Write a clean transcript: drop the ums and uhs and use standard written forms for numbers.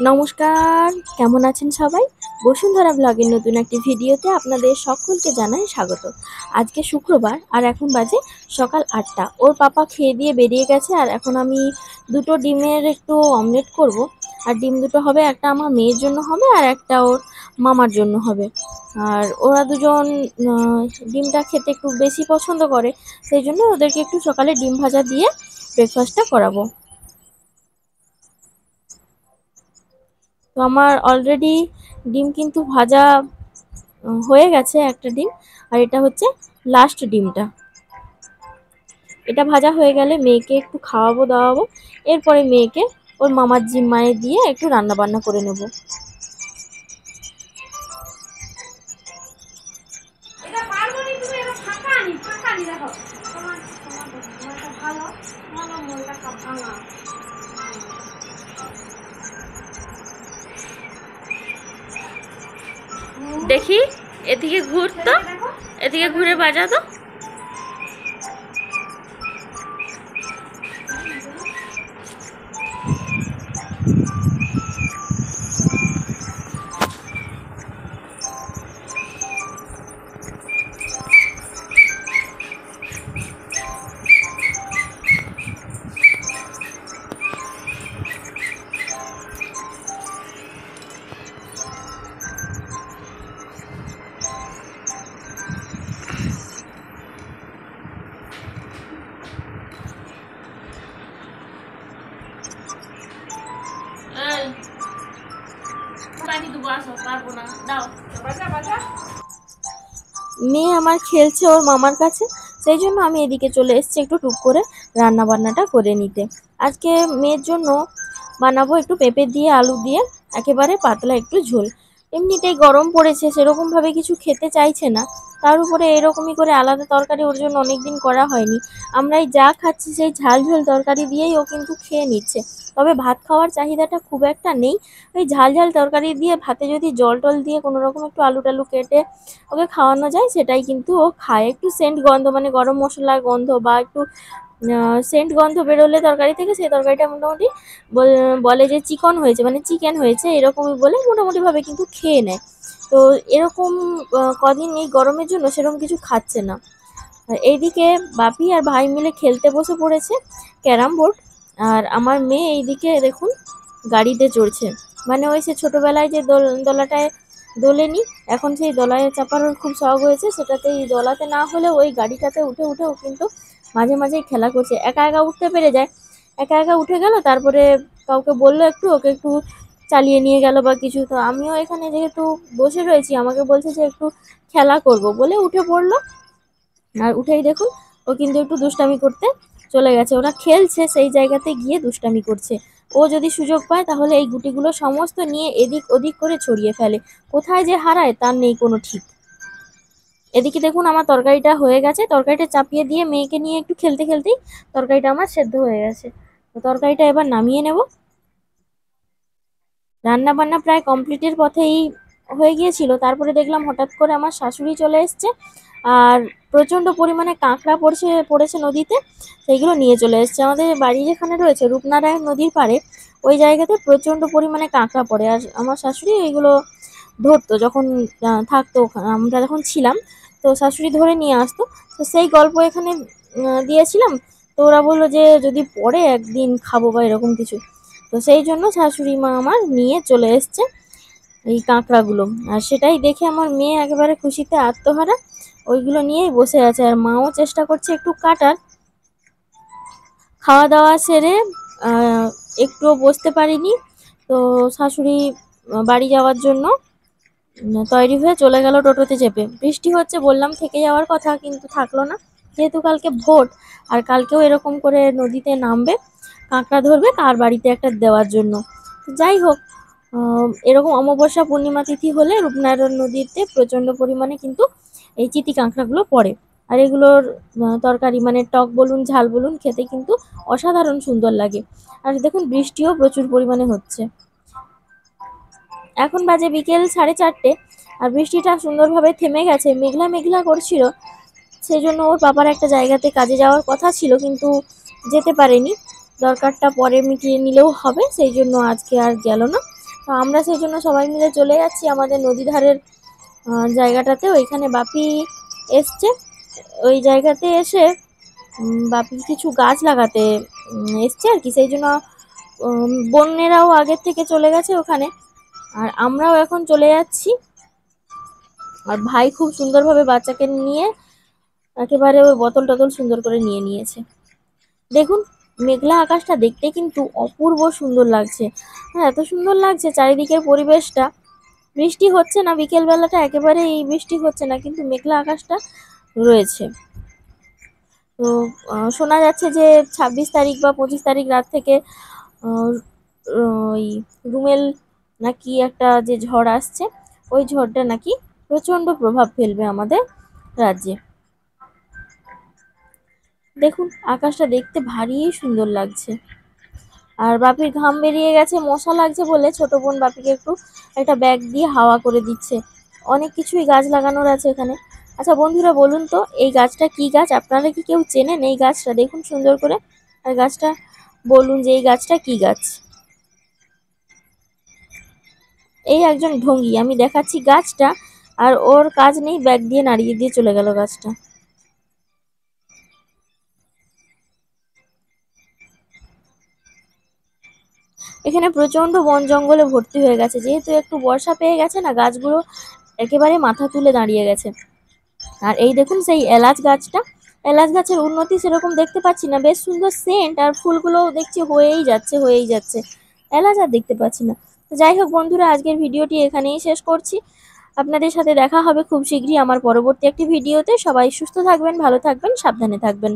নমস্কার, কেমন আছেন সবাই? বসুন্ধরা ব্লগের নতুন একটি ভিডিওতে আপনাদের সকলকে জানাই স্বাগত। আজকে শুক্রবার আর এখন বাজে সকাল ৮টা। ওর পাপা খেয়ে দিয়ে বেরিয়ে গেছে আর এখন আমি দুটো ডিমের একটু অমলেট করব। আর ডিম দুটো হবে, একটা আমার মেয়ের জন্য হবে আর একটা ওর মামার জন্য হবে। আর ওরা দুজন আহ, ডিমটা খেতে একটু বেশি পছন্দ করে, সেই জন্য ওদেরকে একটু সকালে ডিম ভাজা দিয়ে ব্রেকফাস্টটা করাবো। তো আমার অলরেডি ডিম কিন্তু ভাজা হয়ে গেছে একটা ডিম। আর এটা হচ্ছে লাস্ট ডিমটা। এটা ভাজা হয়ে গেলে মেয়েকে একটু খাওয়াবো দাওয়াবো, এরপরে মেয়েকে ওর মামার জিম্মায় দিয়ে একটু রান্না বান্না করে নেব। দেখি, এদিকে ঘুর তো, এদিকে ঘুরে বাজা তো। মেয়ে আমার খেলছে ওর মামার কাছে, সেই জন্য আমি এদিকে চলে এসেছি একটু টুক করে রান্না বান্নাটা করে নিতে। আজকে মেয়ের জন্য বানাবো একটু পেঁপে দিয়ে আলু দিয়ে একেবারে পাতলা একটু ঝোল। এমনিতেই গরম পড়েছে, সেরকম ভাবে কিছু খেতে চাইছে না, তার উপরে এরকমই করে আলাদা তরকারি ওর জন্য অনেকদিন করা হয়নি। আমরাই যা খাচ্ছি সেই ঝাল ঝোল তরকারি দিয়েই ও কিন্তু খেয়ে নিচ্ছে। তবে ভাত খাওয়ার চাহিদাটা খুব একটা নেই। ওই ঝাল ঝাল তরকারি দিয়ে ভাতে যদি জল টল দিয়ে কোনো রকম একটু আলু টালু কেটে ওকে খাওয়ানো যায়, সেটাই কিন্তু ও খায়। একটু সেন্ট গন্ধ মানে গরম মশলার গন্ধ বা একটু সেন্ট গন্ধ বেরোলে তরকারি থেকে, সেই তরকারিটা মোটামুটি বলে যে চিকন হয়েছে মানে চিকেন হয়েছে এরকমই বলে মোটামুটি ভাবে কিন্তু খেয়ে নেয়। তো এরকম কদিন এই গরমের জন্য সেরকম কিছু খাচ্ছে না। আর এইদিকে বাপি আর ভাই মিলে খেলতে বসে পড়েছে ক্যারাম বোর্ড। আর আমার মেয়ে এইদিকে দেখুন গাড়িতে চড়ছে, মানে ওই সে ছোটবেলায় যে দোলাটায় দোলেনি, এখন সেই দোলায় চাপার ওর খুব শখ হয়েছে, সেটাতেই দোলাতে না হলে ওই গাড়িটাতে উঠে উঠেও কিন্তু মাঝে মাঝেই খেলা করছে। একা একা উঠতে পেরে যায়, একা একা উঠে গেল, তারপরে কাউকে বললো একটু ওকে একটু চালিয়ে নিয়ে গেল বা কিছু। তো আমিও এখানে যেহেতু বসে রয়েছি, আমাকে বলছে যে একটু খেলা করব বলে উঠে পড়লো। আর উঠেই দেখুন ও কিন্তু একটু দুষ্টামি করতে চলে গেছে। ওরা খেলছে সেই জায়গাতে গিয়ে দুষ্টামি করছে। ও যদি সুযোগ পায় তাহলে এই গুটিগুলো সমস্ত নিয়ে এদিক ওদিক করে ছড়িয়ে ফেলে, কোথায় যে হারায় তার নেই কোনো ঠিক। এদিকে দেখুন আমার তরকারিটা হয়ে গেছে, তরকারিটা চাপিয়ে দিয়ে মেয়েকে নিয়ে একটু খেলতে খেলতেই তরকারিটা আমার সেদ্ধ হয়ে গেছে। তো তরকারিটা এবার নামিয়ে নেব। রান্না বান্না প্রায় কমপ্লিটের পথেই হয়ে গিয়েছিল, তারপরে দেখলাম হঠাৎ করে আমার শাশুড়ি চলে এসছে আর প্রচণ্ড পরিমাণে কাঁকড়া পড়েছে নদীতে, সেইগুলো নিয়ে চলে এসছে। আমাদের বাড়ি যেখানে রয়েছে রূপনারায়ণ নদীর পাড়ে, ওই জায়গাতে প্রচণ্ড পরিমাণে কাঁকড়া পড়ে। আর আমার শাশুড়ি এইগুলো ধরতো যখন থাকতো আমরা যখন ছিলাম, তো শাশুড়ি ধরে নিয়ে আসতো। তো সেই গল্প এখানে দিয়েছিলাম। তো ওরা বললো যে যদি পড়ে একদিন খাবো বা এরকম কিছু। তো সেই জন্য শাশুড়ি মা আমার নিয়ে চলে এসছে এই কাঁকড়াগুলো। আর সেটাই দেখে আমার মেয়ে একেবারে খুশিতে আত্মহারা, ওইগুলো নিয়েই বসে আছে। আর মাও চেষ্টা করছে একটু কাটার। খাওয়া দাওয়া সেরে আহ, একটুও বসতে পারিনি, তো শাশুড়ি বাড়ি যাওয়ার জন্য তৈরি হয়ে চলে গেল টোটোতে চেপে। বৃষ্টি হচ্ছে বললাম থেকে যাওয়ার কথা, কিন্তু থাকলো না, যেহেতু কালকে ভোট আর কালকেও এরকম করে নদীতে নামবে কাঁকড়া ধরবে তার বাড়িতে একটা দেওয়ার জন্য। যাই হোক, এরকম অমাবস্যা পূর্ণিমা তিথি হলে রূপনারায়ণ নদীতে প্রচণ্ড পরিমাণে কিন্তু এই চিতি কাঁকড়াগুলো পড়ে। আর এগুলোর তরকারি মানে টক বলুন ঝাল বলুন খেতে কিন্তু অসাধারণ সুন্দর লাগে। আর দেখুন বৃষ্টিও প্রচুর পরিমাণে হচ্ছে। এখন বাজে বিকেল 4:30, আর বৃষ্টিটা সুন্দরভাবে থেমে গেছে, মেঘলা মেঘলা করছিল। সেই জন্য ওর বাবার একটা জায়গাতে কাজে যাওয়ার কথা ছিল, কিন্তু যেতে পারেনি। দরকারটা পরে মিটিয়ে নিলেও হবে, সেই জন্য আজকে আর গেল না। তো আমরা সেই জন্য সবাই মিলে চলে যাচ্ছি আমাদের নদী ধারের জায়গাটাতে। ওইখানে বাপি এসছে, ওই জায়গাতে এসে বাপি কিছু গাছ লাগাতে এসছে আর কি। সেই জন্য বোনেরাও আগের থেকে চলে গেছে ওখানে, আর আমরাও এখন চলে যাচ্ছি। আর ভাই খুব সুন্দরভাবে বাচ্চাকে নিয়ে একেবারে ওই বোতল টতল সুন্দর করে নিয়ে নিয়েছে। দেখুন মেঘলা আকাশটা দেখতে কিন্তু অপূর্ব সুন্দর লাগছে। এত সুন্দর লাগছে চারিদিকের পরিবেশটা। বৃষ্টি হচ্ছে না, বিকেল বেলাটা একেবারে এই বৃষ্টি হচ্ছে না, কিন্তু মেঘলা আকাশটা রয়েছে। তো শোনা যাচ্ছে যে 26 তারিখ বা 25 তারিখ রাত থেকে ওই রুমেল নাকি একটা যে ঝড় আসছে, ওই ঝড়টা নাকি প্রচন্ড প্রভাব ফেলবে আমাদের রাজ্যে। দেখুন আকাশটা দেখতে ভারী সুন্দর লাগছে। আর বাপির ঘাম বেরিয়ে গেছে, মশা লাগছে বলে ছোট বোন বাপিকে একটু একটা ব্যাগ দিয়ে হাওয়া করে দিচ্ছে। অনেক কিছুই গাছ লাগানোর আছে এখানে। আচ্ছা বন্ধুরা বলুন তো এই গাছটা কি গাছ? আপনারা কি কেউ চেনেন এই গাছটা? দেখুন সুন্দর করে, আর গাছটা বলুন যে এই গাছটা কি গাছ। এই একজন ঢঙ্গি, আমি দেখাচ্ছি গাছটা, আর ওর কাজ নেই, ব্যাগ দিয়ে নাড়িয়ে দিয়ে চলে গেল গাছটা। এখানে প্রচন্ড বন জঙ্গলে ভর্তি হয়ে গেছে, যেহেতু একটু বর্ষা পেয়ে গেছে না, গাছগুলো একেবারে মাথা তুলে দাঁড়িয়ে গেছে। আর এই দেখুন সেই এলাচ গাছটা, এলাচ গাছের উন্নতি সেরকম দেখতে পাচ্ছি না, বেশ সুন্দর সেন্ট, আর ফুলগুলো দেখছি হয়েই যাচ্ছে, এলাচ আর দেখতে পাচ্ছি না। তো যাই হোক বন্ধুরা, আজকের ভিডিওটি এখানেই শেষ করছি। আপনাদের সাথে দেখা হবে খুব শীঘ্রই আমার পরবর্তী একটি ভিডিওতে। সবাই সুস্থ থাকবেন, ভালো থাকবেন, সাবধানে থাকবেন।